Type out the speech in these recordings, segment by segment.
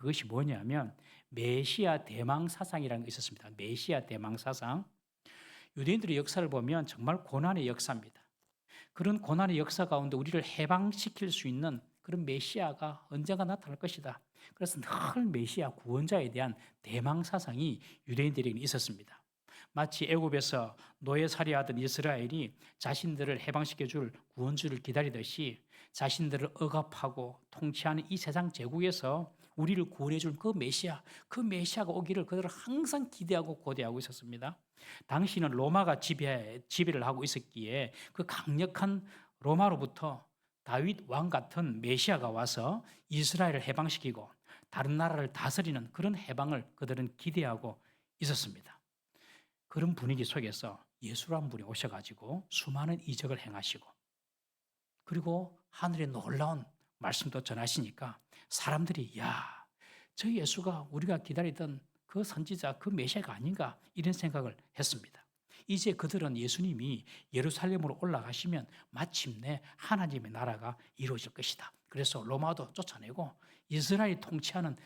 그것이 뭐냐면 메시아 대망 사상이라는 게 있었습니다. 메시아 대망 사상. 유대인들의 역사를 보면 정말 고난의 역사입니다. 그런 고난의 역사 가운데 우리를 해방시킬 수 있는 그런 메시아가 언젠가 나타날 것이다. 그래서 늘 메시아 구원자에 대한 대망 사상이 유대인들에게 있었습니다. 마치 애굽에서 노예살이하던 이스라엘이 자신들을 해방시켜 줄 구원주를 기다리듯이 자신들을 억압하고 통치하는 이 세상 제국에서 우리를 구원해 줄 그 메시아가 오기를 그들은 항상 기대하고 고대하고 있었습니다. 당시는 로마가 지배를 하고 있었기에 그 강력한 로마로부터 다윗 왕 같은 메시아가 와서 이스라엘을 해방시키고 다른 나라를 다스리는 그런 해방을 그들은 기대하고 있었습니다. 그런 분위기 속에서 예수란 분이 오셔가지고 수많은 이적을 행하시고 그리고 하늘의 놀라운 말씀도 전하시니까 사람들이 야, 저 예수가 우리가 기다리던 그 선지자, 그 메시아가 아닌가 이런 생각을 했습니다. 이제 그들은 예수님이 예루살렘으로 올라가시면 마침내 하나님의 나라가 이루어질 것이다. 그래서 로마도 쫓아내고 이스라엘이 통치하는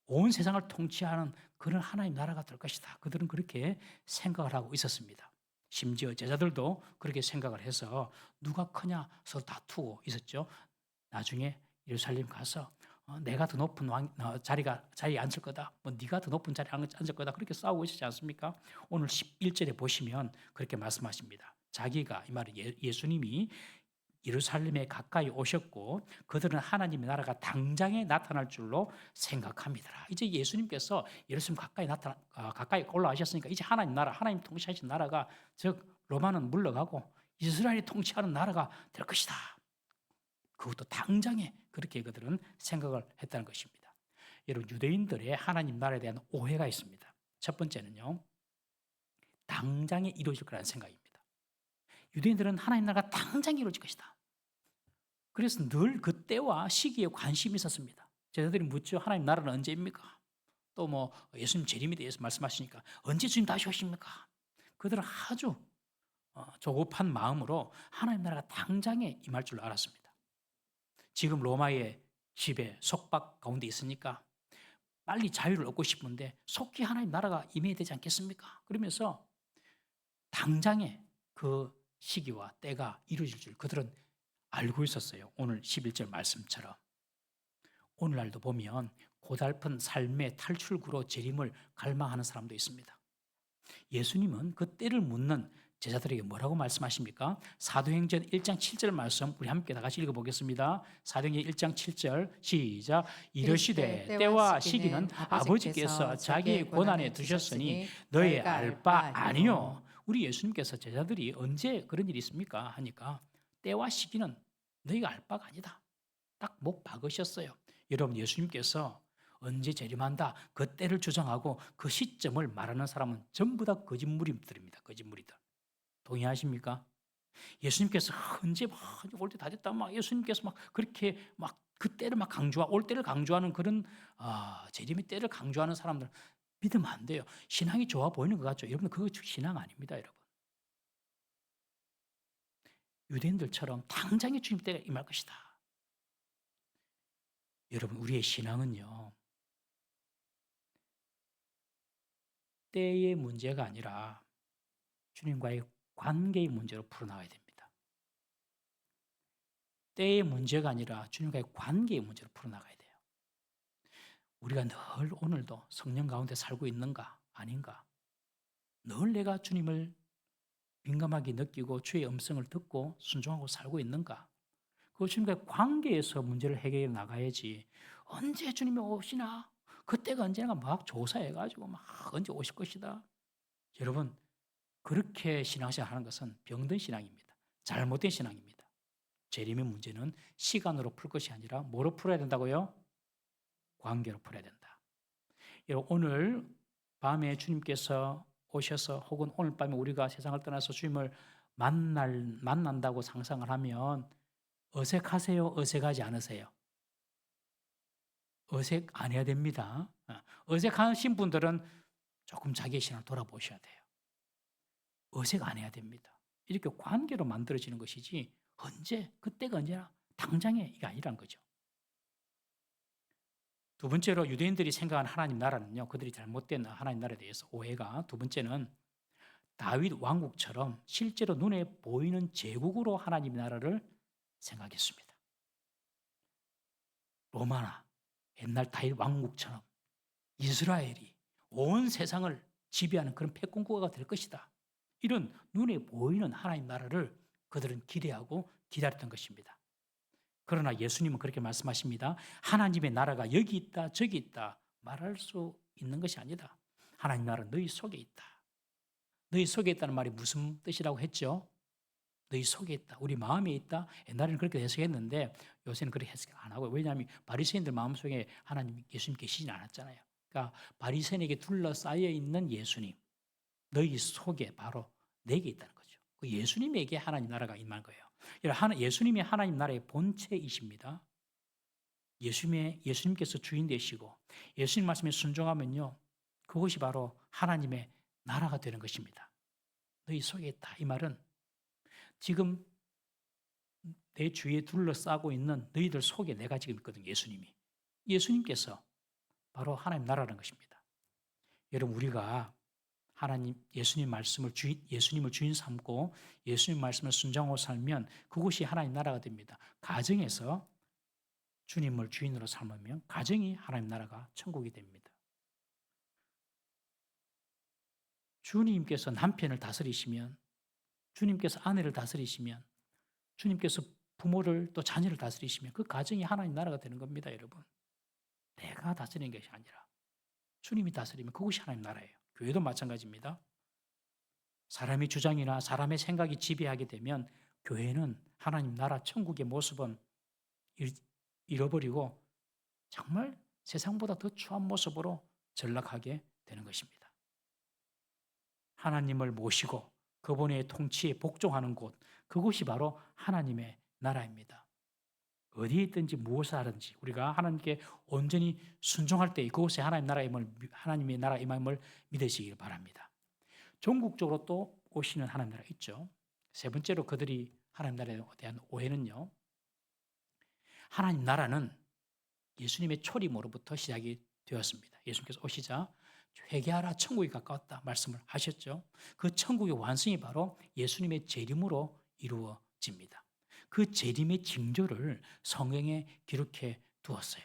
온 세상을 통치하는 그런 하나님 나라가 될 것이다. 그들은 그렇게 생각을 하고 있었습니다. 심지어 제자들도 그렇게 생각을 해서 누가 크냐 서로 다투고 있었죠. 나중에 예루살렘 가서 내가 더 높은 자리에 앉을 거다. 뭐 네가 더 높은 자리에 앉을 거다. 그렇게 싸우고 있었지 않습니까? 오늘 11절에 보시면 그렇게 말씀하십니다. 자기가 이 말은 예수님이 예루살렘에 가까이 오셨고 그들은 하나님의 나라가 당장에 나타날 줄로 생각합니다. 이제 예수님께서 예루살렘 가까이 올라가셨으니까 이제 하나님 나라, 하나님 통치하신 나라가 즉 로마는 물러가고 이스라엘이 통치하는 나라가 될 것이다. 그것도 당장에 그렇게 그들은 생각을 했다는 것입니다. 여러분 유대인들의 하나님 나라에 대한 오해가 있습니다. 첫 번째는요. 당장에 이루어질 거라는 생각입니다. 유대인들은 하나님 나라가 당장 이루어질 것이다. 그래서 늘 그 때와 시기에 관심이 있었습니다. 제자들이 묻죠. 하나님 나라는 언제입니까? 또 뭐 예수님 재림에 대해서 말씀하시니까 언제 주님 다시 오십니까? 그들은 아주 조급한 마음으로 하나님 나라가 당장에 임할 줄 알았습니다. 지금 로마의 지배, 속박 가운데 있으니까 빨리 자유를 얻고 싶은데 속히 하나님 나라가 임해야 되지 않겠습니까? 그러면서 당장에 그 시기와 때가 이루어질 줄 그들은 알고 있었어요. 오늘 11절 말씀처럼. 오늘날도 보면 고달픈 삶의 탈출구로 재림을 갈망하는 사람도 있습니다. 예수님은 그 때를 묻는 제자들에게 뭐라고 말씀하십니까? 사도행전 1장 7절 말씀 우리 함께 다 같이 읽어보겠습니다. 사도행전 1장 7절 시작. 이르시되 때와 시기는 아버지께서 자기의 권한에 두셨으니 너희 알 바 아니요. 우리 예수님께서 제자들이 언제 그런 일이 있습니까? 하니까 때와 시기는 너희가 알 바가 아니다. 딱 못 박으셨어요. 여러분 예수님께서 언제 재림한다 그 때를 주장하고 그 시점을 말하는 사람은 전부 다 거짓말들입니다. 거짓말이들. 동의하십니까? 예수님께서 언제 올 때 다 됐다 막 예수님께서 막 그렇게 막 그때를 막 올 때를 강조하는 그런 재림의 때를 강조하는 사람들 믿으면 안 돼요. 신앙이 좋아 보이는 것 같죠? 여러분 그거 신앙 아닙니다, 여러분. 유대인들처럼 당장에 주님 때가 임할 것이다. 여러분 우리의 신앙은요. 때의 문제가 아니라 주님과의 관계의 문제로 풀어나가야 됩니다. 때의 문제가 아니라 주님과의 관계의 문제로 풀어나가야 돼요. 우리가 늘 오늘도 성령 가운데 살고 있는가 아닌가 늘 내가 주님을 민감하게 느끼고 주의 음성을 듣고 순종하고 살고 있는가 그 주님과의 관계에서 문제를 해결해 나가야지 언제 주님이 오시나 그때가 언제나 막 조사해가지고 막 언제 오실 것이다. 여러분 그렇게 신앙생활 하는 것은 병든 신앙입니다. 잘못된 신앙입니다. 재림의 문제는 시간으로 풀 것이 아니라 뭐로 풀어야 된다고요? 관계로 풀어야 된다. 여러분 오늘 밤에 주님께서 오셔서 혹은 오늘 밤에 우리가 세상을 떠나서 주님을 만난다고 상상을 하면 어색하세요? 어색하지 않으세요? 어색 안 해야 됩니다. 어색하신 분들은 조금 자기의 신앙을 돌아보셔야 돼요. 어색 안 해야 됩니다. 이렇게 관계로 만들어지는 것이지 그때가 언제나 당장에 이게 아니란 거죠. 두 번째로 유대인들이 생각한 하나님 나라는요, 그들이 잘못된 하나님 나라에 대해서 오해가, 두 번째는 다윗 왕국처럼 실제로 눈에 보이는 제국으로 하나님 나라를 생각했습니다. 로마나 옛날 다윗 왕국처럼 이스라엘이 온 세상을 지배하는 그런 패권국가가 될 것이다. 이런 눈에 보이는 하나님 나라를 그들은 기대하고 기다렸던 것입니다. 그러나 예수님은 그렇게 말씀하십니다. 하나님의 나라가 여기 있다, 저기 있다 말할 수 있는 것이 아니다. 하나님 나라는 너희 속에 있다. 너희 속에 있다는 말이 무슨 뜻이라고 했죠? 너희 속에 있다. 우리 마음에 있다. 옛날에는 그렇게 해석했는데 요새는 그렇게 해석 안 하고요. 왜냐하면 바리새인들 마음속에 하나님, 예수님 계시진 않았잖아요. 그러니까 바리새인에게 둘러싸여 있는 예수님, 너희 속에 바로 내게 있다는 거죠. 그 예수님에게 하나님 나라가 임한 거예요. 예수님이 하나님 나라의 본체이십니다. 예수님께서 주인 되시고 예수님 말씀에 순종하면요, 그것이 바로 하나님의 나라가 되는 것입니다. 너희 속에 있다. 이 말은 지금 내 주위에 둘러싸고 있는 너희들 속에 내가 지금 있거든, 예수님이. 예수님께서 바로 하나님 나라라는 것입니다. 여러분, 우리가 예수님을 주인 삼고 예수님 말씀을 순종하고 살면 그것이 하나님 나라가 됩니다. 가정에서 주님을 주인으로 삼으면 가정이 하나님 나라가 천국이 됩니다. 주님께서 남편을 다스리시면, 주님께서 아내를 다스리시면, 주님께서 부모를 또 자녀를 다스리시면 그 가정이 하나님 나라가 되는 겁니다, 여러분. 내가 다스리는 것이 아니라 주님이 다스리면 그것이 하나님 나라예요. 교회도 마찬가지입니다. 사람의 주장이나 사람의 생각이 지배하게 되면 교회는 하나님 나라 천국의 모습은 잃어버리고 정말 세상보다 더 추한 모습으로 전락하게 되는 것입니다. 하나님을 모시고 그분의 통치에 복종하는 곳, 그곳이 바로 하나님의 나라입니다. 어디에 있든지 무엇을 하든지 우리가 하나님께 온전히 순종할 때 그곳에 하나님의 나라 임함을 믿으시길 바랍니다. 전국적으로 또 오시는 하나님 나라가 있죠. 세 번째로 그들이 하나님 나라에 대한 오해는요, 하나님 나라는 예수님의 초림으로부터 시작이 되었습니다. 예수님께서 오시자 회개하라, 천국이 가까웠다 말씀을 하셨죠. 그 천국의 완성이 바로 예수님의 재림으로 이루어집니다. 그 재림의 징조를 성경에 기록해 두었어요.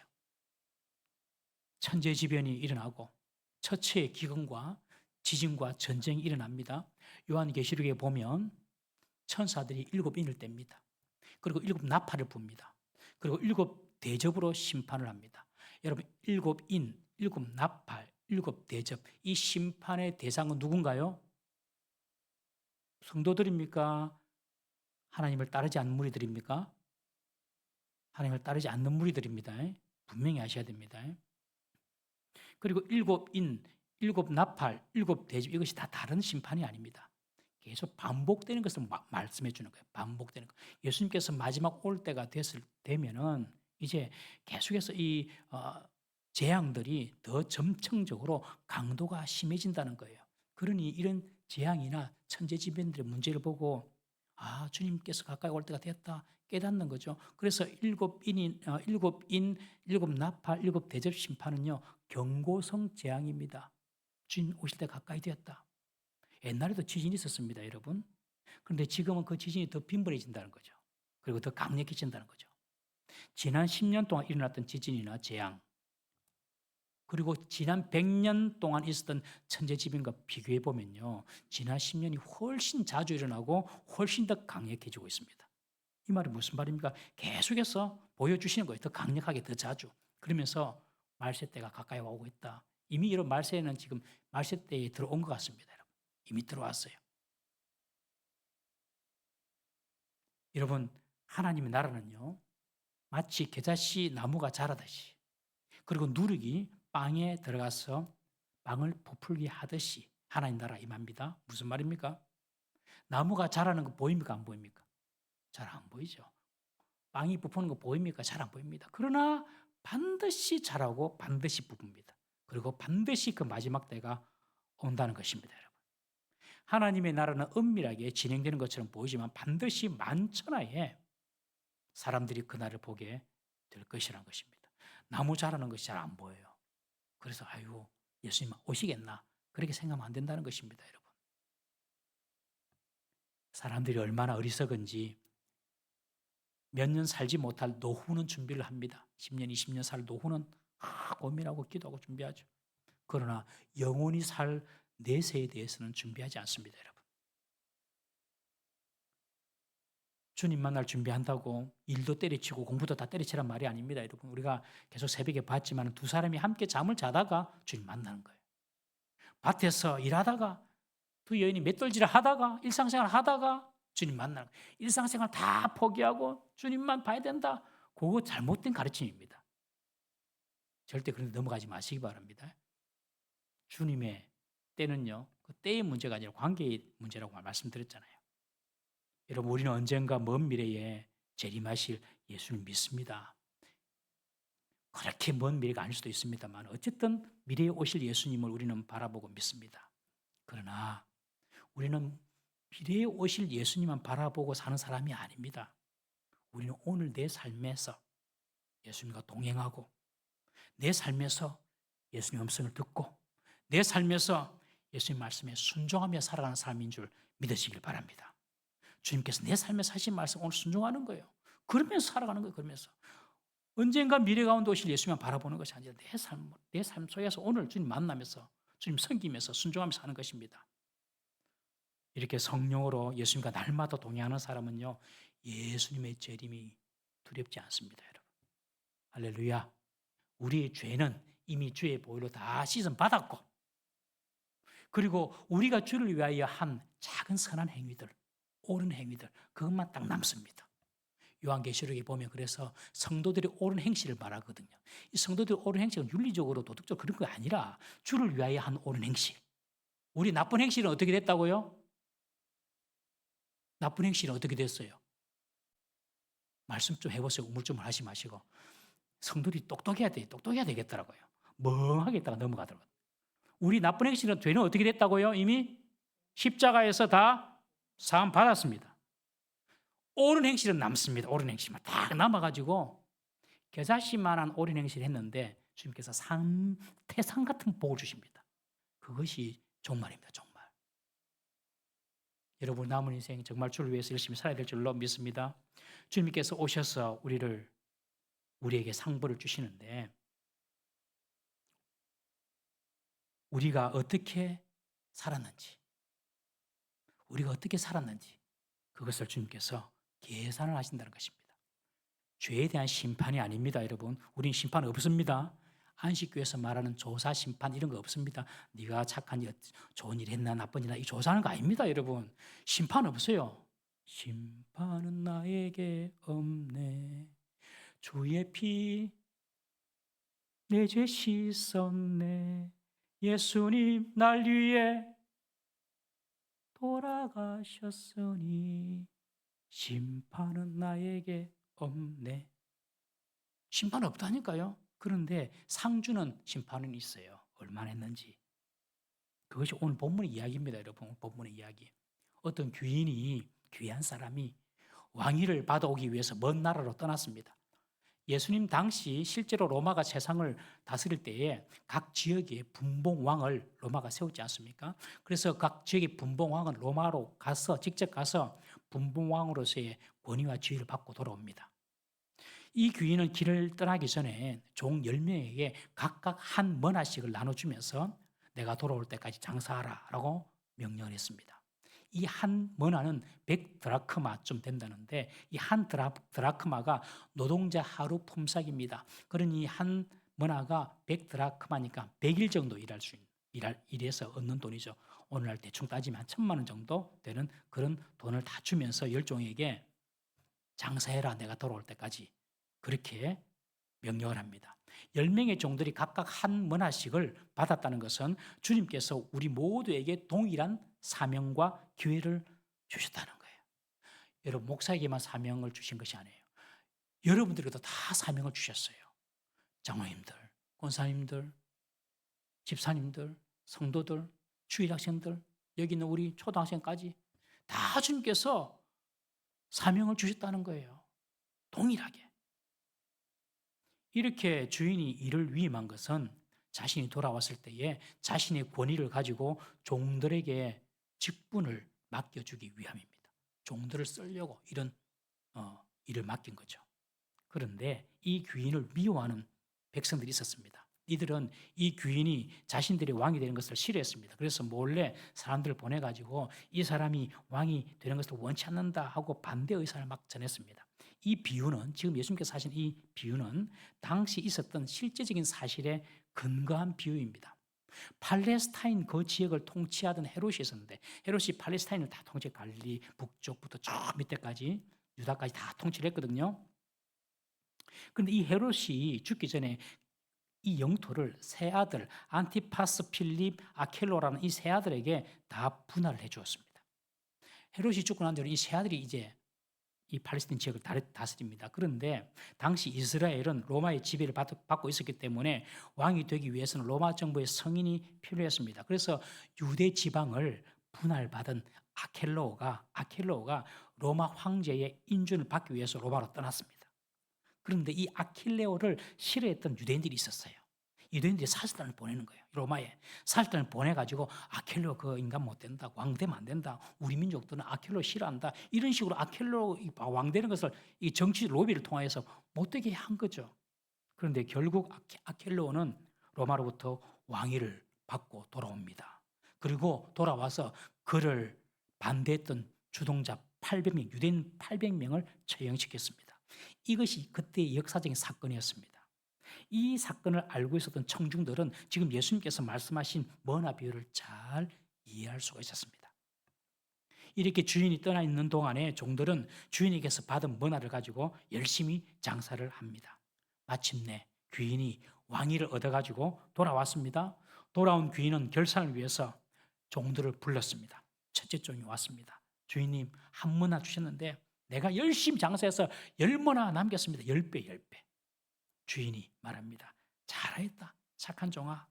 천재지변이 일어나고 처처의 기근과 지진과 전쟁이 일어납니다. 요한계시록에 보면 천사들이 7인을 뗍니다. 그리고 7나팔을 붑니다. 그리고 7대접으로 심판을 합니다. 여러분, 7인, 7나팔, 7대접, 이 심판의 대상은 누군가요? 성도들입니까? 하나님을 따르지 않는 무리들입니까? 하나님을 따르지 않는 무리들입니다. 분명히 아셔야 됩니다. 그리고 7인, 7나팔, 7대접, 이것이 다 다른 심판이 아닙니다. 계속 반복되는 것을 말씀해 주는 거예요. 반복되는 거. 예수님께서 마지막 올 때가 되면은 이제 계속해서 이 재앙들이 더 점층적으로 강도가 심해진다는 거예요. 그러니 이런 재앙이나 천재지변들의 문제를 보고 주님께서 가까이 올 때가 되었다 깨닫는 거죠. 그래서 7인, 7나팔, 7대접 심판은요, 경고성 재앙입니다. 주님 오실 때 가까이 되었다. 옛날에도 지진이 있었습니다, 여러분. 그런데 지금은 그 지진이 더 빈번해진다는 거죠. 그리고 더 강력해진다는 거죠. 지난 10년 동안 일어났던 지진이나 재앙, 그리고 지난 100년 동안 있었던 천재지변과 비교해 보면요, 지난 10년이 훨씬 자주 일어나고 훨씬 더 강력해지고 있습니다. 이 말이 무슨 말입니까? 계속해서 보여주시는 거예요. 더 강력하게, 더 자주. 그러면서 말세 때가 가까이 오고 있다. 이미 이런 말세는 지금 말세 때에 들어온 것 같습니다, 여러분. 이미 들어왔어요. 여러분, 하나님의 나라는요, 마치 겨자씨 나무가 자라듯이, 그리고 누룩이 빵에 들어가서 빵을 부풀게 하듯이 하나님 나라 임합니다. 무슨 말입니까? 나무가 자라는 거 보입니까? 안 보입니까? 잘 안 보이죠. 빵이 부푸는 거 보입니까? 잘 안 보입니다. 그러나 반드시 자라고 반드시 부붑니다. 그리고 반드시 그 마지막 때가 온다는 것입니다, 여러분. 하나님의 나라는 은밀하게 진행되는 것처럼 보이지만 반드시 만천하에 사람들이 그날을 보게 될 것이라는 것입니다. 나무 자라는 것이 잘 안 보여요. 그래서 아이고 예수님 오시겠나 그렇게 생각하면 안 된다는 것입니다, 여러분. 사람들이 얼마나 어리석은지 몇 년 살지 못할 노후는 준비를 합니다. 10년, 20년 살 노후는 고민하고 기도하고 준비하죠. 그러나 영원히 살 내세에 대해서는 준비하지 않습니다, 여러분. 주님 만날 준비한다고 일도 때려치고 공부도 다 때려치란 말이 아닙니다, 여러분. 우리가 계속 새벽에 봤지만 두 사람이 함께 잠을 자다가 주님 만나는 거예요. 밭에서 일하다가 두 여인이 맷돌질을 하다가 일상생활 하다가 주님 만나는 거예요. 일상생활 다 포기하고 주님만 봐야 된다. 그거 잘못된 가르침입니다. 절대 그런 데 넘어가지 마시기 바랍니다. 주님의 때는요, 그 때의 문제가 아니라 관계의 문제라고 말씀드렸잖아요. 여러분, 우리는 언젠가 먼 미래에 재림하실 예수를 믿습니다. 그렇게 먼 미래가 아닐 수도 있습니다만 어쨌든 미래에 오실 예수님을 우리는 바라보고 믿습니다. 그러나 우리는 미래에 오실 예수님만 바라보고 사는 사람이 아닙니다. 우리는 오늘 내 삶에서 예수님과 동행하고 내 삶에서 예수님 음성을 듣고 내 삶에서 예수님 말씀에 순종하며 살아가는 사람인 줄 믿으시길 바랍니다. 주님께서 내 삶에서 하신 말씀 오늘 순종하는 거예요. 그러면서 살아가는 거예요. 그러면서 언젠가 미래 가운데 오실 예수님만 바라보는 것이 아니라 내 삶 속에서 오늘 주님 만나면서 주님 섬기면서 순종하면서 사는 것입니다. 이렇게 성령으로 예수님과 날마다 동행하는 사람은요, 예수님의 재림이 두렵지 않습니다, 여러분. 할렐루야. 우리의 죄는 이미 주의 보혈로 다 씻음 받았고, 그리고 우리가 주를 위하여 한 작은 선한 행위들, 옳은 행위들, 그것만 딱 남습니다. 요한계시록에 보면 그래서 성도들이 옳은 행실을 말하거든요. 이 성도들의 옳은 행실은 윤리적으로 도덕적으로 그런 게 아니라 주를 위하여 한 옳은 행실. 우리 나쁜 행실은 어떻게 됐다고요? 나쁜 행실은 어떻게 됐어요? 말씀 좀 해보세요. 우물쭈물 하지 마시고. 성도들이 똑똑해야 돼. 똑똑해야 되겠더라고요. 멍하게 있다가 넘어가더라고요. 우리 나쁜 행실은 죄는 어떻게 됐다고요? 이미 십자가에서 다 사함 받았습니다. 옳은 행실은 남습니다. 옳은 행실만 딱 남아가지고 겨자씨만한 옳은 행실을 했는데 주님께서 태산 같은 복을 주십니다. 그것이 종말입니다. 종말. 여러분 남은 인생 정말 주를 위해서 열심히 살아야 될 줄로 믿습니다. 주님께서 오셔서 우리에게 상복을 주시는데 우리가 어떻게 살았는지 그것을 주님께서 계산을 하신다는 것입니다. 죄에 대한 심판이 아닙니다, 여러분. 우린 심판 없습니다. 안식교에서 말하는 조사, 심판 이런 거 없습니다. 네가 착한 일, 좋은 일 했나 나쁜 일 했나 이 조사하는 거 아닙니다, 여러분. 심판 없어요. 심판은 나에게 없네. 주의 피 내 죄 씻었네. 예수님 날 위해 돌아가셨으니 심판은 나에게 없네. 심판 없다니까요. 그런데 상주는 심판은 있어요. 얼마나 했는지. 그것이 오늘 본문의 이야기입니다, 여러분. 본문의 이야기. 어떤 귀한 사람이 왕위를 받아오기 위해서 먼 나라로 떠났습니다. 예수님 당시 실제로 로마가 세상을 다스릴 때에 각 지역에 분봉왕을 로마가 세우지 않습니까? 그래서 각 지역의 분봉왕은 로마로 직접 가서 분봉왕으로서의 권위와 지위를 받고 돌아옵니다. 이 귀인은 길을 떠나기 전에 종 10명에게 각각 한 머나씩을 나눠주면서 내가 돌아올 때까지 장사하라 라고 명령을 했습니다. 이 한 머나는 100드라크마쯤 된다는데 이 한 드라크마가 노동자 하루 품삯입니다. 그러니 한 머나가 100드라크마니까 100일 정도 일해서 얻는 돈이죠. 오늘날 대충 따지면 한 1,000만 원 정도 되는 그런 돈을 다 주면서 열종에게 장사해라 내가 돌아올 때까지 그렇게 명령을 합니다. 10명의 종들이 각각 한 머나씩을 받았다는 것은 주님께서 우리 모두에게 동일한 사명과 기회를 주셨다는 거예요. 여러분 목사에게만 사명을 주신 것이 아니에요. 여러분들에게도 다 사명을 주셨어요. 장로님들, 권사님들, 집사님들, 성도들, 주일학생들, 여기 있는 우리 초등학생까지 다 주님께서 사명을 주셨다는 거예요. 동일하게. 이렇게 주인이 이를 위임한 것은 자신이 돌아왔을 때에 자신의 권위를 가지고 종들에게 직분을 맡겨주기 위함입니다. 종들을 쓰려고 이런 일을 맡긴 거죠. 그런데 이 귀인을 미워하는 백성들이 있었습니다. 이들은 이 귀인이 자신들이 왕이 되는 것을 싫어했습니다. 그래서 몰래 사람들을 보내가지고 이 사람이 왕이 되는 것을 원치 않는다 하고 반대 의사를 막 전했습니다. 이 비유는, 지금 예수님께서 하신 이 비유는 당시 있었던 실제적인 사실에 근거한 비유입니다. 팔레스타인 그 지역을 통치하던 헤롯이 있었는데, 헤롯이 팔레스타인을 다 통치, 갈릴리 북쪽부터 저 밑에까지 유다까지 다 통치를 했거든요. 그런데 이 헤롯이 죽기 전에 이 영토를 세 아들 안티파스, 필립, 아켈로라는 이 세 아들에게 다 분할을 해 주었습니다. 헤롯이 죽고 난 뒤로 이 세 아들이 이제 이 팔레스타인 지역을 다스립니다. 그런데 당시 이스라엘은 로마의 지배를 받고 있었기 때문에 왕이 되기 위해서는 로마 정부의 승인이 필요했습니다. 그래서 유대 지방을 분할받은 아켈로가 로마 황제의 인준을 받기 위해서 로마로 떠났습니다. 그런데 이 아킬레오를 싫어했던 유대인들이 있었어요. 유대인들이 사슬단을 보내는 거예요. 로마에 사슬단을 보내가지고 아킬레오 그 인간 못 된다, 왕 되면 안 된다, 우리 민족들은 아킬레오 싫어한다, 이런 식으로 아킬레오 왕 되는 것을 이 정치 로비를 통해서 못되게 한 거죠. 그런데 결국 아킬레오는 로마로부터 왕위를 받고 돌아옵니다. 그리고 돌아와서 그를 반대했던 주동자 800명, 유대인 800명을 처형시켰습니다. 이것이 그때의 역사적인 사건이었습니다. 이 사건을 알고 있었던 청중들은 지금 예수님께서 말씀하신 머나 비유를 잘 이해할 수가 있었습니다. 이렇게 주인이 떠나 있는 동안에 종들은 주인에게서 받은 머나를 가지고 열심히 장사를 합니다. 마침내 귀인이 왕위를 얻어가지고 돌아왔습니다. 돌아온 귀인은 결산을 위해서 종들을 불렀습니다. 첫째 종이 왔습니다. 주인님, 한 머나 주셨는데 내가 열심히 장사해서 10머나 남겼습니다. 10배, 10배. 주인이 말합니다. 잘했다, 착한 종아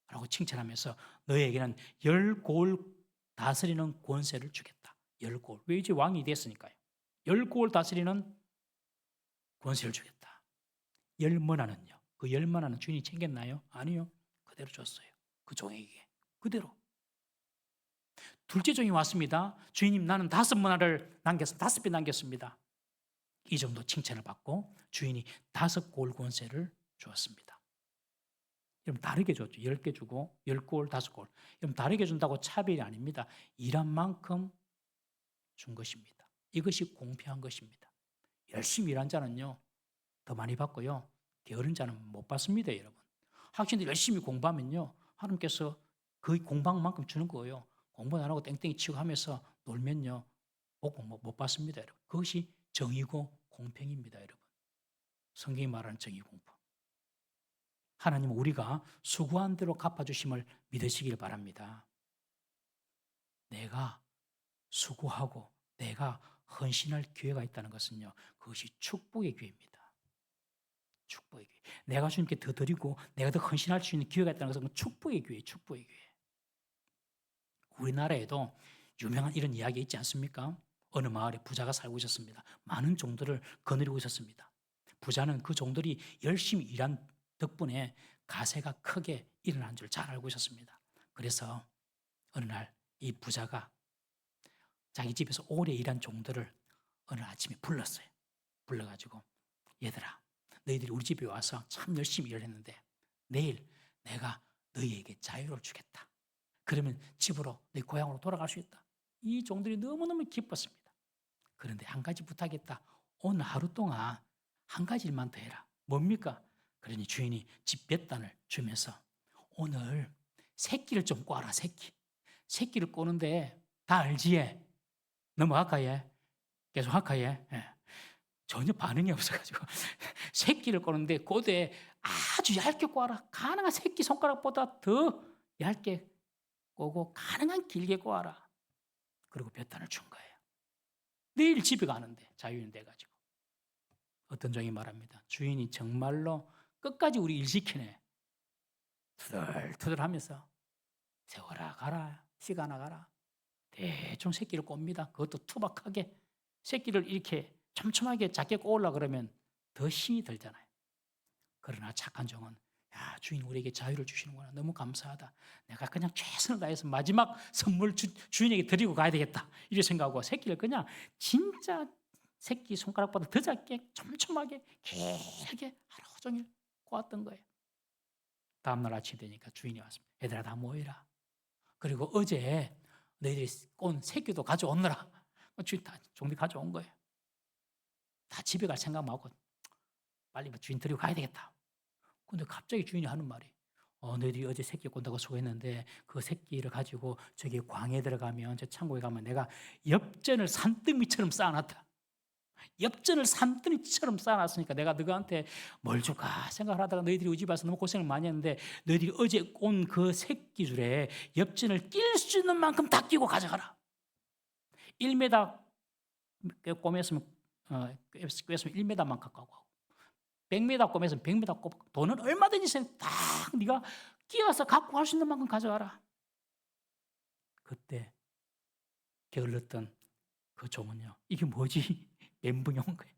라고 칭찬하면서 너에게는 10골 다스리는 권세를 주겠다. 10골. 왜 이제 왕이 됐으니까요. 10골 다스리는 권세를 주겠다. 10머나는요. 그 10머나는 주인이 챙겼나요? 아니요. 그대로 줬어요. 그 종에게. 그대로. 둘째 종이 왔습니다. 주인님, 나는 5머나를 남겼습니다. 5배 남겼습니다. 이 정도 칭찬을 받고 주인이 5골 권세를 주었습니다. 여러분, 다르게 줬죠. 10개 주고 10골, 5골. 여러분, 다르게 준다고 차별이 아닙니다. 일한 만큼 준 것입니다. 이것이 공평한 것입니다. 열심히 일한 자는요, 더 많이 받고요, 게으른 자는 못 받습니다, 여러분. 학생들 열심히 공부하면요, 하나님께서 그 공부만큼 주는 거예요. 공부 안 하고 땡땡이 치고 하면서 놀면요, 복 못 받습니다, 여러분. 그것이 정의고 공평입니다, 여러분. 성경이 말하는 정의 공평. 하나님은 우리가 수고한 대로 갚아주심을 믿으시길 바랍니다. 내가 수고하고 내가 헌신할 기회가 있다는 것은요, 그것이 축복의 기회입니다. 축복의 기회. 내가 주님께 더 드리고 내가 더 헌신할 수 있는 기회가 있다는 것은 축복의 기회, 축복의 기회. 우리나라에도 유명한 이런 이야기 있지 않습니까? 어느 마을에 부자가 살고 있었습니다. 많은 종들을 거느리고 있었습니다. 부자는 그 종들이 열심히 일한 덕분에 가세가 크게 일어난 줄 잘 알고 있었습니다. 그래서 어느 날 이 부자가 자기 집에서 오래 일한 종들을 어느 아침에 불렀어요. 불러가지고, 얘들아, 너희들이 우리 집에 와서 참 열심히 일을 했는데 내일 내가 너희에게 자유를 주겠다. 그러면 집으로, 너희 고향으로 돌아갈 수 있다. 이 종들이 너무너무 기뻤습니다. 그런데 한 가지 부탁했다. 오늘 하루 동안 한 가지 일만 더 해라. 뭡니까? 그러니 주인이 집 몇 단을 주면서 오늘 새끼를 좀 꽈라, 새끼. 새끼를 꼬는데 다 알지? 넘어갈까, 얘? 계속 할까, 얘? 예. 전혀 반응이 없어가지고 새끼를 꼬는데 고대 아주 얇게 꼬아라. 가능한 새끼 손가락보다 더 얇게 꼬고 가능한 길게 꼬아라. 그리고 몇 단을 준 거예요. 내일 집에 가는데 자유인 돼가지고 어떤 종이 말합니다. 주인이 정말로 끝까지 우리 일 시키네. 투덜투덜 하면서 세워라 가라, 시간아 가라. 대충 새끼를 꼽니다. 그것도 투박하게. 새끼를 이렇게 촘촘하게 작게 꼬으려고 그러면 더 힘이 들잖아요. 그러나 착한 종은 야, 주인 우리에게 자유를 주시는구나. 너무 감사하다. 내가 그냥 최선을 다해서 마지막 선물 주인에게 드리고 가야 되겠다. 이렇게 생각하고 새끼를 그냥 진짜 새끼 손가락보다 더 작게 촘촘하게 길게 하루 종일 꼬았던 거예요. 다음날 아침 되니까 주인이 왔습니다. 얘들아 다 모이라. 그리고 어제 너희들이 꼰 새끼도 가져오느라. 주인 다 종들이 가져온 거예요. 다 집에 갈 생각만 하고 빨리 주인 데리고 가야 되겠다. 근데 갑자기 주인이 하는 말이 너희들이 어제 새끼 꼰다고 수고했는데 그 새끼를 가지고 저기 광에 들어가면 저 창고에 가면 내가 엽전을 산더미처럼 쌓아놨다. 엽전을 산더미처럼 쌓아놨으니까 내가 너희한테 뭘 줄까 생각을 하다가 너희들이 우리 집 와서 너무 고생을 많이 했는데 너희들이 어제 꼰 그 새끼 줄에 엽전을 낄 수 있는 만큼 다 끼고 가져가라. 1m 꿰매으면 1m만 가까워. 100m 꿰매서 100m 꼽고 돈은 얼마든지 딱 네가 끼어서 갖고 갈 수 있는 만큼 가져가라. 그때 게을렀던 그 종은요. 이게 뭐지? 멘붕이 온 거예요.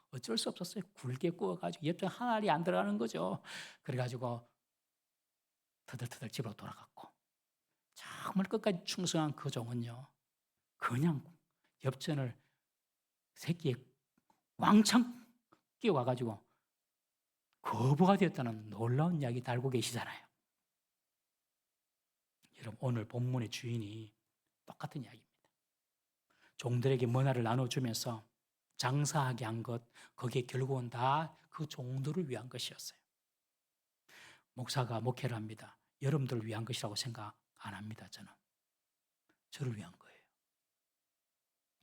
어쩔 수 없었어요. 굵게 구워가지고 엽전 한 알이 안 들어가는 거죠. 그래가지고 터덜터덜 집으로 돌아갔고 정말 끝까지 충성한 그 종은요. 그냥 엽전을 새끼에 왕창 끼워가가지고 거부가 되었다는 놀라운 이야기 달고 계시잖아요. 여러분 오늘 본문의 주인이 똑같은 이야기입니다. 종들에게 문화를 나눠주면서 장사하게 한 것, 거기에 결국은 다 그 종들을 위한 것이었어요. 목사가 목회를 합니다. 여러분들을 위한 것이라고 생각 안 합니다. 저는 저를 위한 거예요.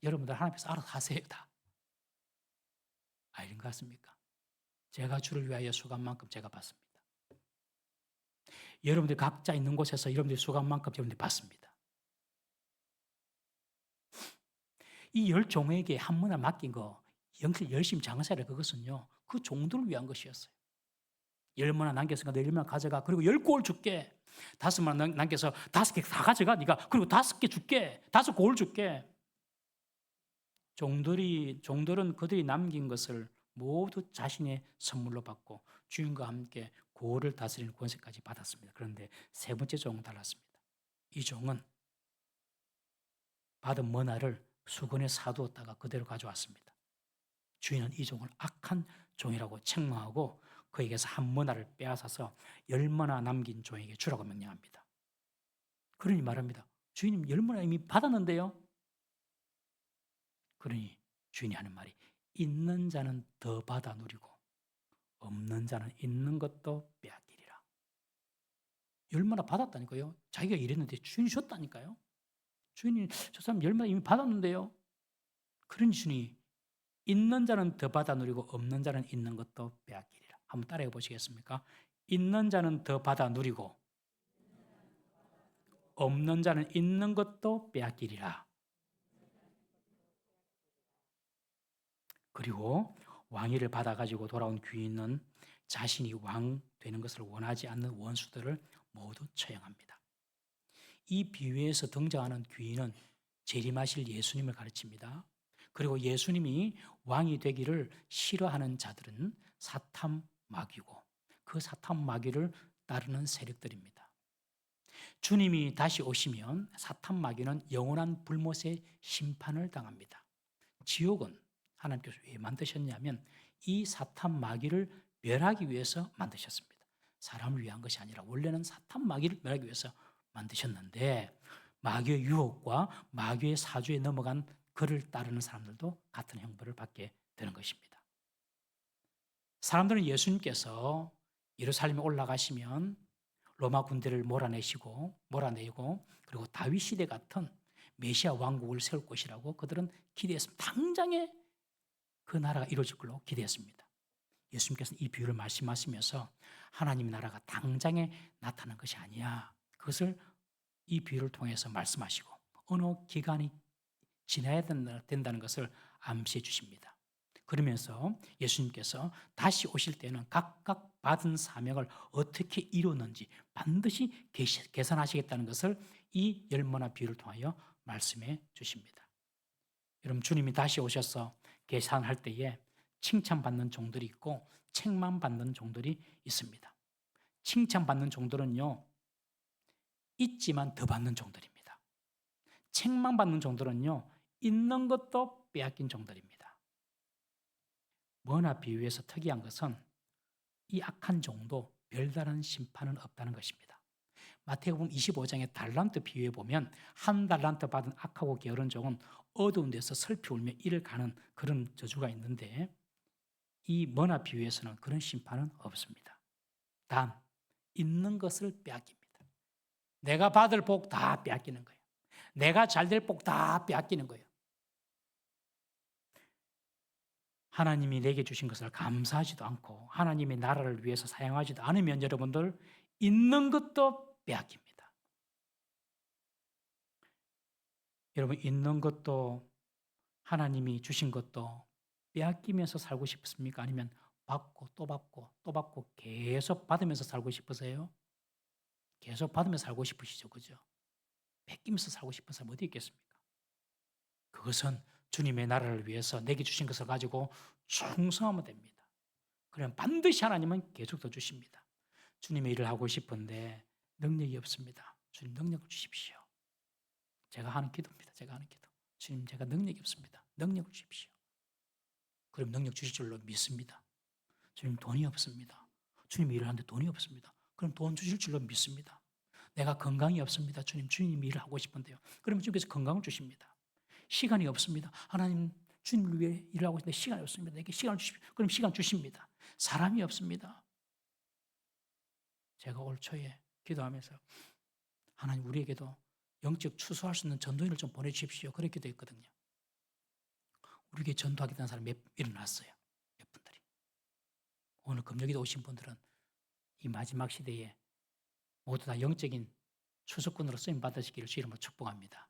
여러분들 하나님께서 알아서 하세요. 다 아닌 것 같습니까? 제가 주를 위하여 수고한 만큼 제가 받습니다. 여러분들 각자 있는 곳에서 여러분들이 수고한 만큼 여러분들이 받습니다. 이 10종에게 한 문화 맡긴 거 열심히 장사해라. 그것은요 그 종들을 위한 것이었어요. 10문화 남겼으니까 너 10문화 가져가. 그리고 10골 줄게. 5문화 남겨서 5개 다 가져가 네가. 그리고 5개 줄게. 5골 줄게. 종들은 그들이 남긴 것을 모두 자신의 선물로 받고 주인과 함께 고을을 다스리는 권세까지 받았습니다. 그런데 세 번째 종은 달랐습니다. 이 종은 받은 머나를 수건에 사두었다가 그대로 가져왔습니다. 주인은 이 종을 악한 종이라고 책망하고 그에게서 한 머나를 빼앗아서 10머나 남긴 종에게 주라고 명령합니다. 그러니 말합니다. 주인님 10머나 이미 받았는데요. 그러니 주인이 하는 말이 있는 자는 더 받아 누리고 없는 자는 있는 것도 빼앗기리라. 10머나 받았다니까요. 자기가 일했는데 주인이 줬다니까요. 주인이 저 사람 10머나 이미 받았는데요. 그러니 주인이 있는 자는 더 받아 누리고 없는 자는 있는 것도 빼앗기리라. 한번 따라해 보시겠습니까? 있는 자는 더 받아 누리고 없는 자는 있는 것도 빼앗기리라. 그리고 왕위를 받아가지고 돌아온 귀인은 자신이 왕 되는 것을 원하지 않는 원수들을 모두 처형합니다. 이 비유에서 등장하는 귀인은 재림하실 예수님을 가르칩니다. 그리고 예수님이 왕이 되기를 싫어하는 자들은 사탄 마귀고 그 사탄 마귀를 따르는 세력들입니다. 주님이 다시 오시면 사탄 마귀는 영원한 불못의 심판을 당합니다. 지옥은 하나님께서 왜 만드셨냐면 이 사탄 마귀를 멸하기 위해서 만드셨습니다. 사람을 위한 것이 아니라 원래는 사탄 마귀를 멸하기 위해서 만드셨는데 마귀의 유혹과 마귀의 사주에 넘어간 그를 따르는 사람들도 같은 형벌을 받게 되는 것입니다. 사람들은 예수님께서 예루살렘에 올라가시면 로마 군대를 몰아내고 그리고 다윗 시대 같은 메시아 왕국을 세울 것이라고 그들은 기대했습니다. 당장에 그 나라가 이루어질 걸로 기대했습니다. 예수님께서는 이 비유를 말씀하시면서 하나님의 나라가 당장에 나타난 것이 아니야. 그것을 이 비유를 통해서 말씀하시고 어느 기간이 지나야 된다는 것을 암시해 주십니다. 그러면서 예수님께서 다시 오실 때는 각각 받은 사명을 어떻게 이루었는지 반드시 계산하시겠다는 것을 이 10머나 비유를 통하여 말씀해 주십니다. 여러분 주님이 다시 오셔서 계산할 때에 칭찬받는 종들이 있고 책만 받는 종들이 있습니다. 칭찬받는 종들은요, 있지만 더 받는 종들입니다. 책만 받는 종들은요, 있는 것도 빼앗긴 종들입니다. 뭐나 비유해서 특이한 것은 이 악한 종도 별다른 심판은 없다는 것입니다. 마태복음 25장의 달란트 비유에 보면 한 달란트 받은 악하고 게으른 종은 어두운 데서 슬피 울며 이를 가는 그런 저주가 있는데, 이 머나 비유에서는 그런 심판은 없습니다. 단 있는 것을 빼앗깁니다. 내가 받을 복 다 빼앗기는 거예요. 내가 잘 될 복 다 빼앗기는 거예요. 하나님이 내게 주신 것을 감사하지도 않고 하나님의 나라를 위해서 사용하지도 않으면 여러분들 있는 것도 빼앗깁니다. 여러분, 있는 것도 하나님이 주신 것도 빼앗기면서 살고 싶습니까? 아니면 받고 또 받고 또 받고 계속 받으면서 살고 싶으세요? 계속 받으면서 살고 싶으시죠, 그죠? 뺏기면서 살고 싶은 사람 어디 있겠습니까? 그것은 주님의 나라를 위해서 내게 주신 것을 가지고 충성하면 됩니다. 그러면 반드시 하나님은 계속 더 주십니다. 주님의 일을 하고 싶은데 능력이 없습니다. 주님 능력을 주십시오. 제가 하는 기도입니다. 제가 하는 기도. 주님, 제가 능력이 없습니다. 능력을 주십시오. 그럼 능력 주실 줄로 믿습니다. 주님, 돈이 없습니다. 주님 일을 하는데 돈이 없습니다. 그럼 돈 주실 줄로 믿습니다. 내가 건강이 없습니다. 주님, 주님 일을 하고 싶은데요. 그러면 주님께서 건강을 주십니다. 시간이 없습니다. 하나님, 주님을 위해 일을 하고 있는데 시간이 없습니다. 내게 시간을 주십시오. 그럼 시간 주십니다. 사람이 없습니다. 제가 올 초에 기도하면서 하나님, 우리에게도 영적 추수할 수 있는 전도인을 좀 보내주십시오. 그렇게 기도했거든요. 우리에게 전도하겠다는 사람이 몇 일어났어요. 몇 분들이. 오늘 금요기도 오신 분들은 이 마지막 시대에 모두 다 영적인 추수꾼으로 쓰임 받으시기를 주 이름으로 축복합니다.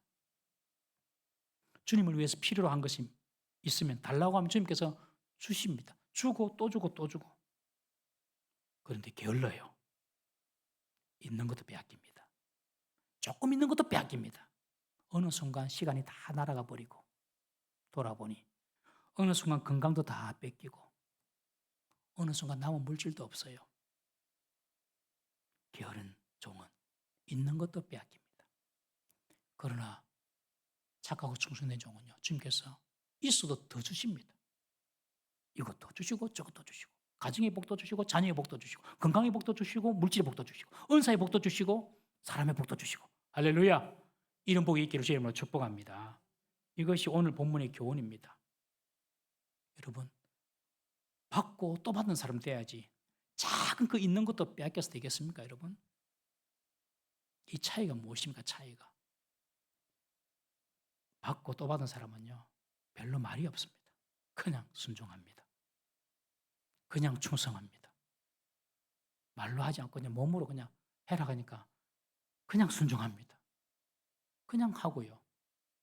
주님을 위해서 필요로 한 것이 있으면 달라고 하면 주님께서 주십니다. 주고 또 주고 또 주고. 그런데 게을러요. 있는 것도 빼앗깁니다. 조금 있는 것도 빼앗깁니다. 어느 순간 시간이 다 날아가 버리고 돌아보니 어느 순간 건강도 다 뺏기고 어느 순간 남은 물질도 없어요. 게으른 종은 있는 것도 빼앗깁니다. 그러나 착하고 충성된 종은요, 주님께서 있어도 더 주십니다. 이것도 주시고 저것도 주시고 가정의 복도 주시고 자녀의 복도 주시고 건강의 복도 주시고 물질의 복도 주시고 은사의 복도 주시고 사람의 복도 주시고 할렐루야. 이런 복이 있기를 주의 이름으로 축복합니다. 이것이 오늘 본문의 교훈입니다. 여러분, 받고 또 받는 사람 돼야지 작은 그 있는 것도 빼앗겨서 되겠습니까, 여러분? 이 차이가 무엇입니까, 차이가? 받고 또 받은 사람은요, 별로 말이 없습니다. 그냥 순종합니다. 그냥 충성합니다. 말로 하지 않고 그냥 몸으로 그냥 해라 하니까 그냥 순종합니다. 그냥 하고요.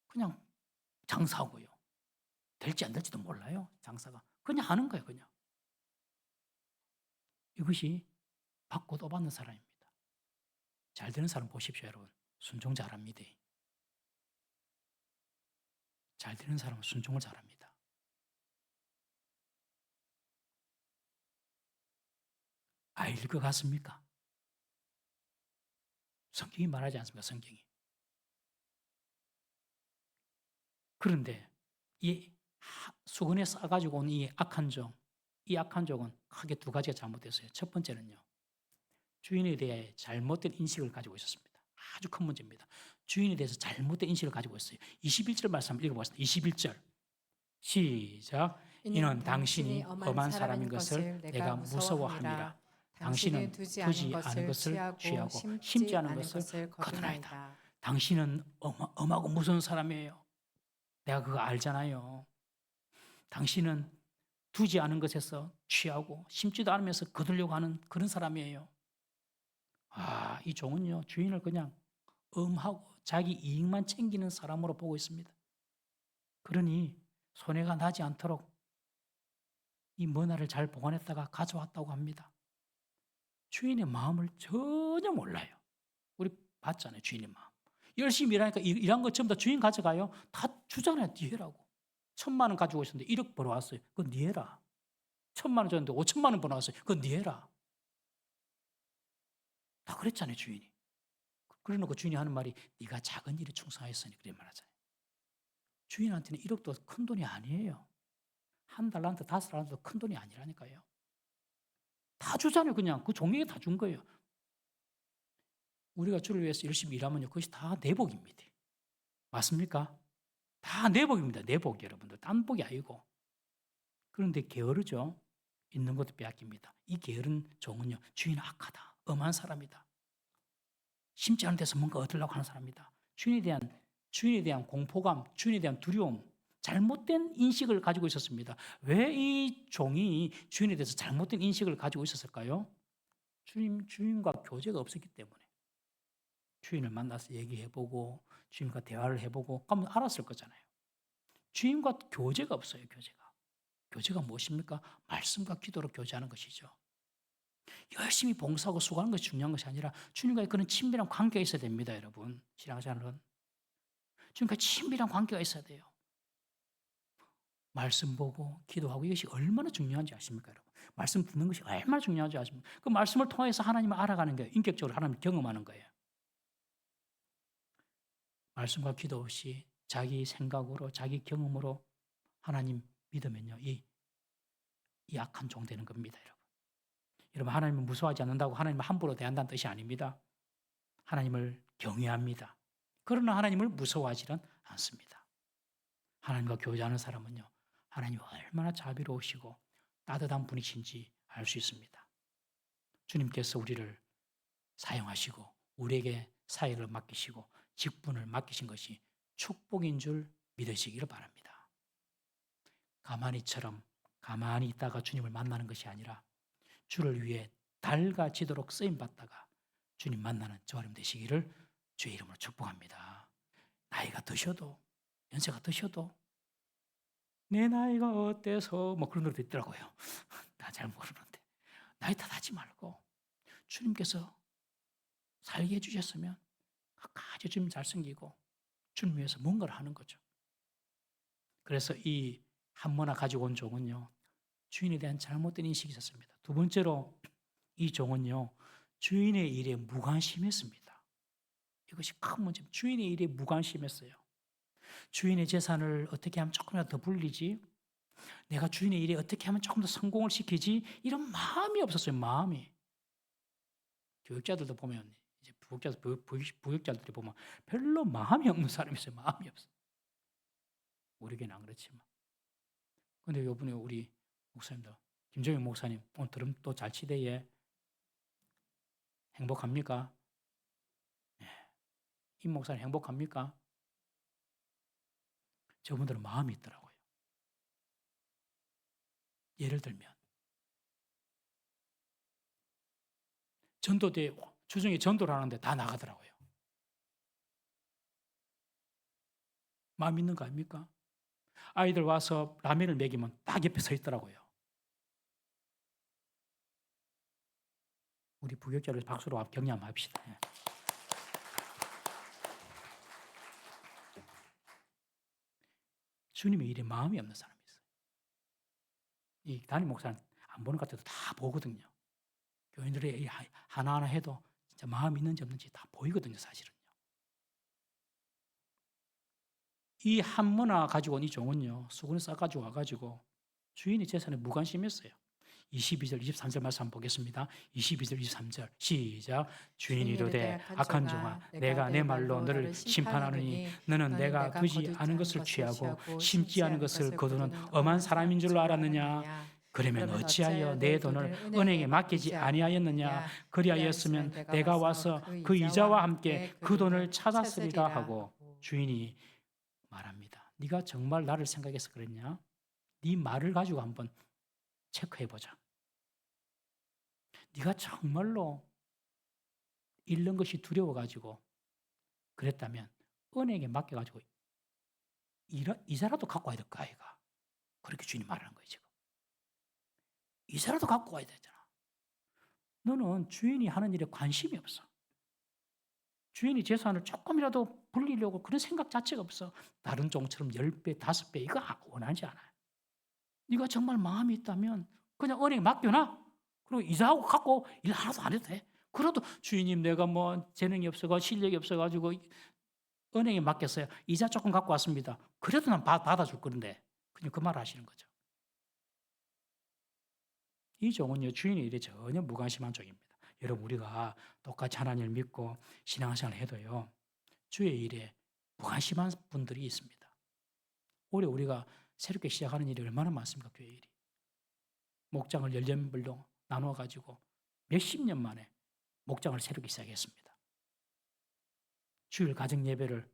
그냥 장사하고요. 될지 안 될지도 몰라요, 장사가. 그냥 하는 거예요, 그냥. 이것이 받고 또 받는 사람입니다. 잘 되는 사람 보십시오, 여러분. 순종 잘합니다. 잘 되는 사람은 순종을 잘합니다. 아일 것 같습니까? 성경이 말하지 않습니까? 성경이. 그런데 이 수건에 싸가지고 온 이 악한 종, 이 악한 종은 크게 두 가지가 잘못됐어요. 첫 번째는요, 주인에 대해 잘못된 인식을 가지고 있었습니다. 아주 큰 문제입니다. 주인에 대해서 잘못된 인식을 가지고 있어요. 21절 말씀 한번 읽어보겠습니다. 21절 시작. 이는 당신이 엄한 사람인 것을 내가 무서워함이라. 당신은 두지 않은 것을 취하고 심지 않은 것을 거두나이다. 당신은 엄하고 무서운 사람이에요. 내가 그거 알잖아요. 당신은 두지 않은 것에서 취하고 심지도 않으면서 거두려고 하는 그런 사람이에요. 이 종은요, 주인을 그냥 엄하고 자기 이익만 챙기는 사람으로 보고 있습니다. 그러니 손해가 나지 않도록 이 머나를 잘 보관했다가 가져왔다고 합니다. 주인의 마음을 전혀 몰라요. 우리 봤잖아요, 주인의 마음. 열심히 일하니까 일한 것 전부 다 주인 가져가요. 다 주잖아요, 네 해라고. 1,000만 원 가지고 있었는데 1억 벌어왔어요. 그건 네 해라. 1,000만 원 줬는데 5천만 원 번나왔어요. 그건 네 해라. 다 그랬잖아요, 주인이. 그래놓고 주인이 하는 말이 네가 작은 일에 충성하였으니 그래 말하잖아요. 주인한테는 1억도 큰 돈이 아니에요. 한 달란트, 5달란트도 큰 돈이 아니라니까요. 다 주잖아요, 그냥. 그 종에게 다 준 거예요. 우리가 주를 위해서 열심히 일하면요, 그것이 다 내복입니다. 맞습니까? 다 내복입니다. 내복, 여러분들. 딴 복이 아니고. 그런데 게으르죠. 있는 것도 빼앗깁니다. 이 게으른 종은요, 주인은 악하다, 엄한 사람이다. 심지 않은 데서 뭔가 얻으려고 하는 사람이다. 주인에 대한 공포감, 주인에 대한 두려움, 잘못된 인식을 가지고 있었습니다. 왜 이 종이 주인에 대해서 잘못된 인식을 가지고 있었을까요? 주인과 교제가 없었기 때문에. 주인을 만나서 얘기해보고 주인과 대화를 해보고 그러면 알았을 거잖아요. 주인과 교제가 없어요. 교제가 무엇입니까? 말씀과 기도로 교제하는 것이죠. 열심히 봉사하고 수고하는 것이 중요한 것이 아니라 주님과의 그런 친밀한 관계가 있어야 됩니다. 여러분, 신앙생활은 주님과 친밀한 관계가 있어야 돼요. 말씀 보고 기도하고 이것이 얼마나 중요한지 아십니까, 여러분? 말씀 듣는 것이 얼마나 중요한지 아십니까? 그 말씀을 통해서 하나님을 알아가는 거예요. 인격적으로 하나님을 경험하는 거예요. 말씀과 기도 없이 자기 생각으로, 자기 경험으로 하나님 믿으면요, 이 악한 종 되는 겁니다, 여러분. 여러분, 하나님을 무서워하지 않는다고 하나님을 함부로 대한다는 뜻이 아닙니다. 하나님을 경외합니다. 그러나 하나님을 무서워하지는 않습니다. 하나님과 교제하는 사람은요, 하나님이 얼마나 자비로우시고 따뜻한 분이신지 알 수 있습니다. 주님께서 우리를 사용하시고 우리에게 사역을 맡기시고 직분을 맡기신 것이 축복인 줄 믿으시기를 바랍니다. 가만히처럼 가만히 있다가 주님을 만나는 것이 아니라 주를 위해 달가지도록 쓰임받다가 주님 만나는 저와 여러분 되시기를 주의 이름으로 축복합니다. 나이가 드셔도, 연세가 드셔도 내 나이가 어때서 뭐 그런 노래도 있더라고요. 나 잘 모르는데 나이 탓하지 말고 주님께서 살게 해주셨으면 끝까지 주님 잘생기고 주님 위해서 뭔가를 하는 거죠. 그래서 이 한모나 가지고 온 종은요, 주인에 대한 잘못된 인식이 있었습니다. 두 번째로 이 종은요, 주인의 일에 무관심했습니다. 이것이 큰 문제입니다. 주인의 일에 무관심했어요. 주인의 재산을 어떻게 하면 조금이라도 더 불리지? 내가 주인의 일에 어떻게 하면 조금 더 성공을 시키지? 이런 마음이 없었어요. 마음이. 교육자들도 보면 이제 부역자들이 보면 별로 마음이 없는 사람이 있어요. 마음이 없어. 우리 교회는 안 그렇지만. 근데 이번에 우리 목사님도 김정영 목사님 오늘 들으면 또 잘 치대에 행복합니까? 네. 임 목사님 행복합니까? 저분들은 마음이 있더라고요. 예를 들면 전도대 주중에 전도를 하는데 다 나가더라고요. 마음 있는 거 아닙니까? 아이들 와서 라면을 먹이면 딱 옆에 서 있더라고요. 우리 부격자를 박수로 격려합시다. 주님의 일에 마음이 없는 사람이 있어요. 이 담임 목사는 안 보는 것 같아도 다 보거든요. 교인들이 하나하나 해도 진짜 마음이 있는지 없는지 다 보이거든요, 사실은요. 이 한모나 가지고 온 이 종은요, 수건을 싸가지고 와가지고 주인의 재산에 무관심했어요. 22절, 23절 말씀 한번 보겠습니다. 22절, 23절 시작. 주인이 이르되 악한 종아, 내가 내 말로 너를 심판하느니 너는 내가 두지 않은 것을 취하고 심지 않은 것을 거두는 엄한 사람인 줄로 알았느냐? 그러면 어찌하여 내 돈을 은행에 맡기지 아니하였느냐? 그리하였으면 내가 와서 그 이자와 함께 그 돈을 찾았으리라 하고 주인이 말합니다. 네가 정말 나를 생각해서 그랬냐? 네 말을 가지고 한번 체크해보자. 네가 정말로 잃는 것이 두려워가지고 그랬다면 은행에 맡겨가지고 이자라도 갖고 와야 될 거 아이가. 그렇게 주인이 말하는 거예요 지금. 이자라도 갖고 와야 되잖아. 너는 주인이 하는 일에 관심이 없어. 주인이 재산을 조금이라도 불리려고 그런 생각 자체가 없어. 다른 종처럼 10배, 5배 이거 원하지 않아요. 네가 정말 마음이 있다면 그냥 은행에 맡겨놔. 그리고 이자하고 갖고 일 하나도 안 해도 돼. 그래도 주인님 내가 뭐 재능이 없어가 실력이 없어가지고 은행에 맡겼어요. 이자 조금 갖고 왔습니다. 그래도 난 받아줄 건데 그냥 그 말 하시는 거죠. 이 종은요 주인의 일에 전혀 무관심한 종입니다. 여러분 우리가 똑같이 하나님을 믿고 신앙생활을 해도요 주의 일에 무관심한 분들이 있습니다. 올해 우리가 새롭게 시작하는 일이 얼마나 많습니까? 교회 일이. 목장을 열년별로 나누어가지고 몇십 년 만에 목장을 새롭게 시작했습니다. 주일 가정 예배를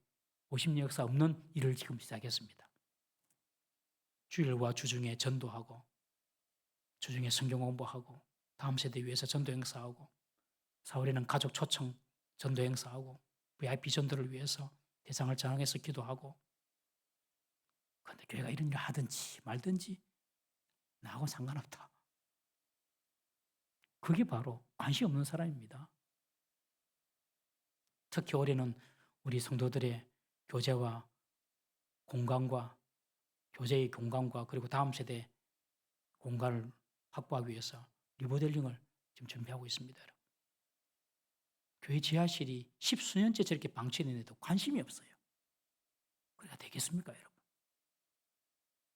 50년 역사 없는 일을 지금 시작했습니다. 주일과 주중에 전도하고 주중에 성경 공부하고 다음 세대 위해서 전도 행사하고 4월에는 가족 초청 전도 행사하고 VIP 전도를 위해서 대상을 정해서 기도하고 그런데 교회가 이런 일을 하든지 말든지 나하고 상관없다. 그게 바로 관심 없는 사람입니다. 특히 올해는 우리 성도들의 교제와 공간과 교제의 공간과 그리고 다음 세대 공간을 확보하기 위해서 리모델링을 지금 준비하고 있습니다. 여러분. 교회 지하실이 10수년째 저렇게 방치되는데도 관심이 없어요. 그래야 되겠습니까, 여러분?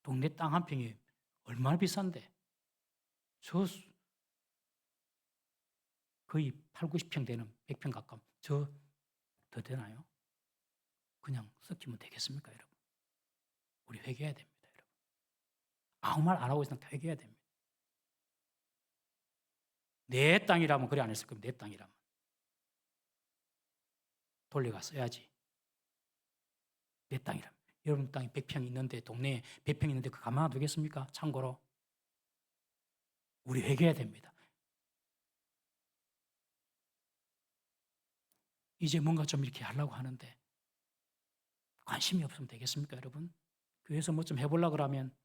동네 땅 한 평이 얼마나 비싼데 저 거의 8, 90평 되는 100평 가까운 저 더 되나요? 그냥 섞이면 되겠습니까, 여러분? 우리 회개해야 됩니다, 여러분. 아무 말 안 하고 있으면 회개해야 됩니다. 내 땅이라면 그래 안 했을 겁니다. 내 땅이라면. 돌려가 써야지. 내 땅이라면. 여러분 땅이 100평 있는데 동네에 100평 있는데 그 가만 두겠습니까? 참고로. 우리 회개해야 됩니다. 이제 뭔가 좀 이렇게 하려고 하는데 관심이 없으면 되겠습니까, 여러분? 교회에서 뭐 좀 해보려고 그러면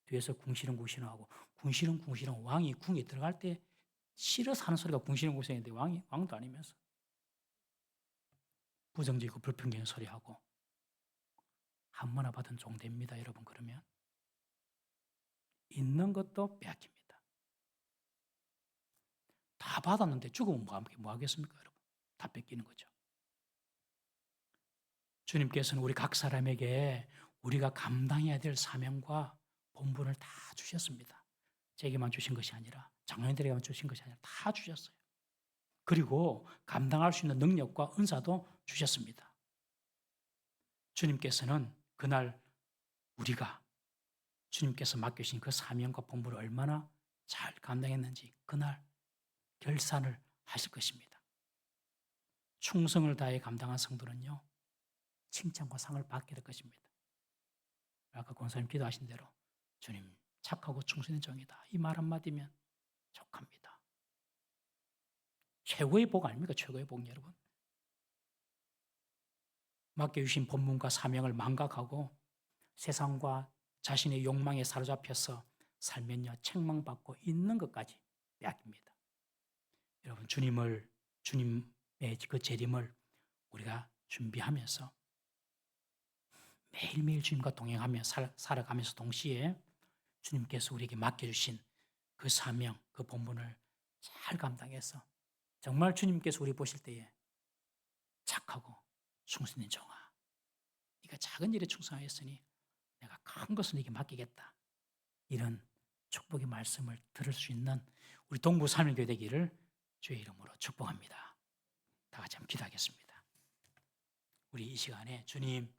뒤에서 궁시렁궁시렁하고 궁시렁궁시렁 왕이 궁에 들어갈 때 싫어서 하는 소리가 궁시렁궁시렁인데 왕도 아니면서 부정적이고 불평적인 소리하고 한번나 받은 종 됩니다, 여러분. 그러면 있는 것도 빼앗깁니다. 다 받았는데 죽으면 뭐 하겠습니까, 여러분? 다 뺏기는 거죠. 주님께서는 우리 각 사람에게 우리가 감당해야 될 사명과 본분을 다 주셨습니다. 제게만 주신 것이 아니라 장로님들에게만 주신 것이 아니라 다 주셨어요. 그리고 감당할 수 있는 능력과 은사도 주셨습니다. 주님께서는 그날 우리가 주님께서 맡겨주신 그 사명과 본분을 얼마나 잘 감당했는지 그날 결산을 하실 것입니다. 충성을 다해 감당한 성도는요, 칭찬과 상을 받게 될 것입니다. 아까 권사님 기도하신 대로 주님 착하고 충성된 종이다. 이 말 한마디면 족합니다. 최고의 복 아닙니까? 최고의 복 여러분. 맡겨주신 본분과 사명을 망각하고 세상과 자신의 욕망에 사로잡혀서 살면요 책망받고 있는 것까지 빼앗깁니다. 여러분 주님의 그 재림을 우리가 준비하면서 매일매일 주님과 동행하며 살아가면서 동시에 주님께서 우리에게 맡겨주신 그 사명, 그 본분을 잘 감당해서 정말 주님께서 우리 보실 때에 착하고 충성된 종아, 네가 작은 일에 충성하였으니 내가 큰 것을 네게 맡기겠다. 이런 축복의 말씀을 들을 수 있는 우리 동부 삼일교회 되기를 주의 이름으로 축복합니다. 다 같이 한번 기도하겠습니다. 우리 이 시간에 주님